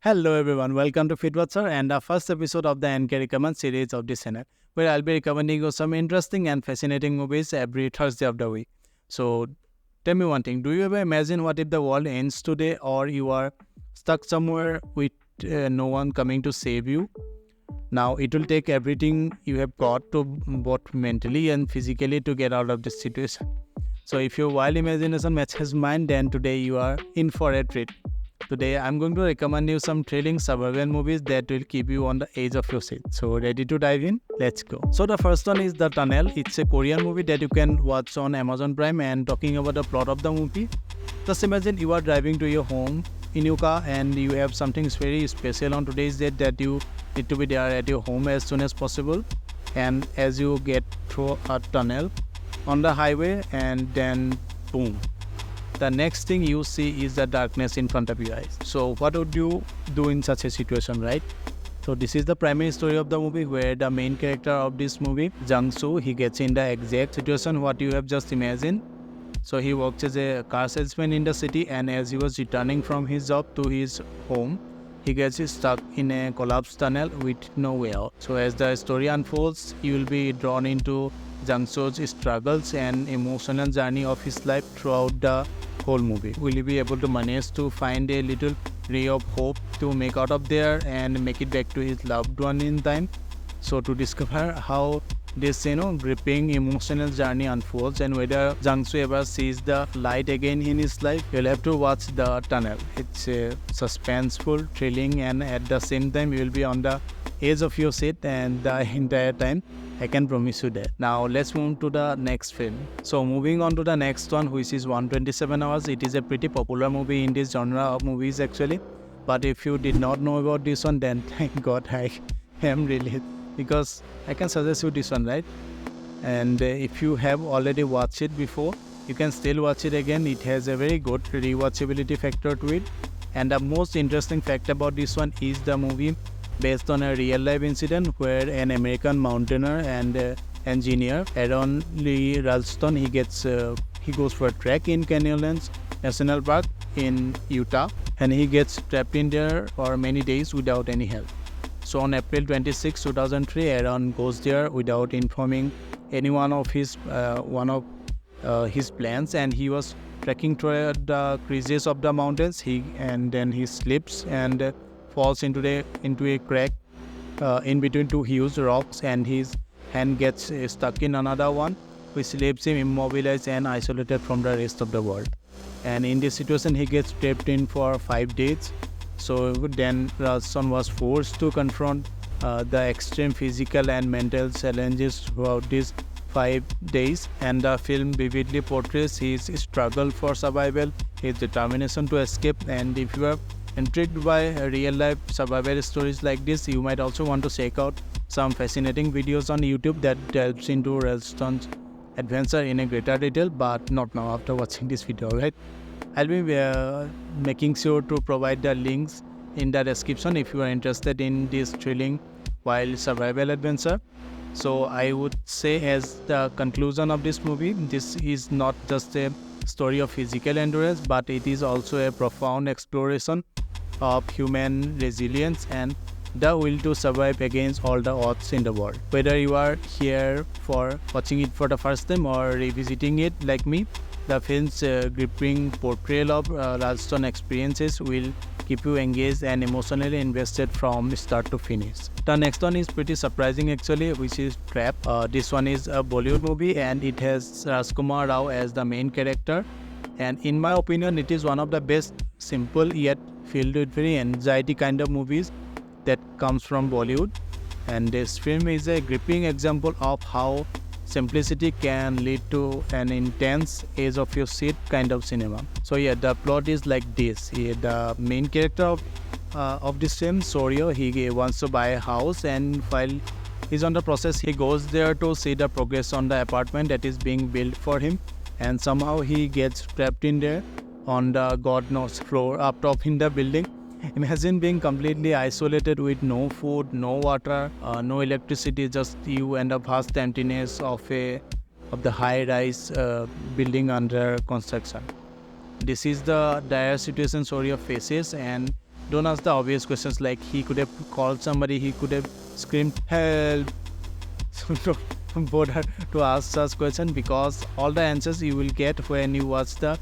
Hello everyone, welcome to Fitwatcher and the first episode of the NK Recommend series of this channel, where I'll be recommending you some interesting and fascinating movies every Thursday of the week. So, tell me one thing: do you ever imagine what if the world ends today, or you are stuck somewhere with no one coming to save you? Now, it will take everything you have got to both mentally and physically to get out of this situation. So, if your wild imagination matches mine, then today you are in for a treat. Today, I'm going to recommend you some thrilling suburban movies that will keep you on the edge of your seat. So, ready to dive in? Let's go. So, the first one is The Tunnel. It's a Korean movie that you can watch on Amazon Prime. And talking about the plot of the movie, just imagine you are driving to your home in your car and you have something very special on today's date that you need to be there at your home as soon as possible. And as you get through a tunnel on the highway, and then boom, the next thing you see is the darkness in front of your eyes. So what would you do in such a situation, right? So this is the primary story of the movie, where the main character of this movie, Jung Soo, he gets in the exact situation what you have just imagined. So he works as a car salesman in the city, and as he was returning from his job to his home, he gets stuck in a collapsed tunnel with no way out. So as the story unfolds, you will be drawn into Jung Soo's struggles and emotional journey of his life throughout the whole movie. Will he be able to manage to find a little ray of hope to make out of there and make it back to his loved one in time? So to discover how this gripping emotional journey unfolds and whether Jung Soo ever sees the light again in his life, you'll have to watch The Tunnel. It's suspenseful, thrilling, and at the same time you will be on the edge of your seat and the entire time. I can promise you that. Now let's move to the next film. So moving on to the next one, which is 127 Hours. It is a pretty popular movie in this genre of movies actually. But if you did not know about this one, then thank God I am really, because I can suggest you this one, right? And if you have already watched it before, you can still watch it again. It has a very good rewatchability factor to it. And the most interesting fact about this one is the movie based on a real life incident where an American mountaineer and engineer, Aaron Lee Ralston, he goes for a trek in Canyonlands National Park in Utah, and he gets trapped in there for many days without any help. So on April 26, 2003, Aaron goes there without informing anyone of his plans, and he was trekking through the creases of the mountains. And then he slips and falls into a crack in between two huge rocks, and his hand gets stuck in another one, which leaves him immobilized and isolated from the rest of the world. And in this situation, he gets trapped in for 5 days. So then Ralston was forced to confront the extreme physical and mental challenges throughout these 5 days, and the film vividly portrays his struggle for survival, his determination to escape. And if you are intrigued by real life survival stories like this, you might also want to check out some fascinating videos on YouTube that delves into Ralston's adventure in a greater detail, but not now after watching this video, right? I'll be making sure to provide the links in the description if you are interested in this thrilling wild survival adventure. So I would say, as the conclusion of this movie, this is not just a story of physical endurance, but it is also a profound exploration of human resilience and the will to survive against all the odds in the world. Whether you are here for watching it for the first time or revisiting it like me, the film's gripping portrayal of Ralston experiences will keep you engaged and emotionally invested from start to finish. The next one is pretty surprising actually, which is Trap. This one is a Bollywood movie and it has Rajkumar Rao as the main character. And in my opinion, it is one of the best simple yet filled with very anxiety kind of movies that comes from Bollywood. And this film is a gripping example of how simplicity can lead to an intense edge of your seat kind of cinema. So yeah, the plot is like this. The main character of this film, Soryo, he wants to buy a house, and while he's on the process, he goes there to see the progress on the apartment that is being built for him, and somehow he gets trapped in there on the god knows floor up top in the building. Imagine being completely isolated with no food, no water, no electricity, just you and a vast emptiness of the high-rise building under construction. This is the dire situation Sorya faces, and Don't ask the obvious questions like he could have called somebody, he could have screamed help. So don't bother to ask such questions, because all the answers you will get when you watch the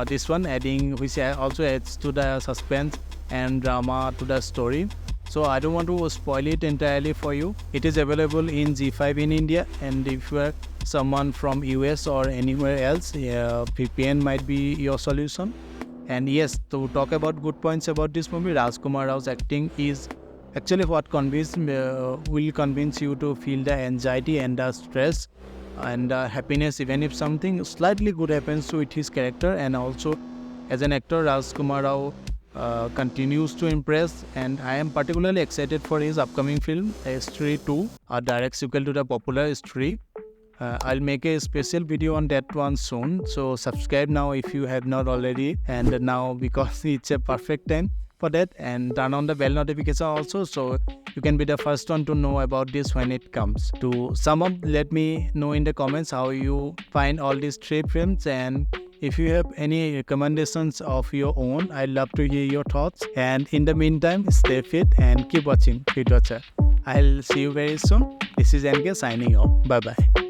this one, adding which also adds to the suspense and drama to the story. So I don't want to spoil it entirely for you. It is available in G5 in India, and if you are someone from US or anywhere else, VPN might be your solution. And yes, to talk about good points about this movie, Rajkumar Rao's acting is actually what will convince you to feel the anxiety and the stress and happiness, even if something slightly good happens with his character. And also, as an actor, Rajkumar Rao continues to impress, and I am particularly excited for his upcoming film, Stree 2, a direct sequel to the popular Stree. I'll make a special video on that one soon, so subscribe now if you have not already, and now because it's a perfect time for that, and turn on the bell notification also, so you can be the first one to know about this when it comes. To sum up, let me know in the comments how you find all these 3 films, and if you have any recommendations of your own, I'd love to hear your thoughts. And in the meantime, stay fit and keep watching Fitwatcher. I'll see you very soon. This is NK signing off. Bye bye.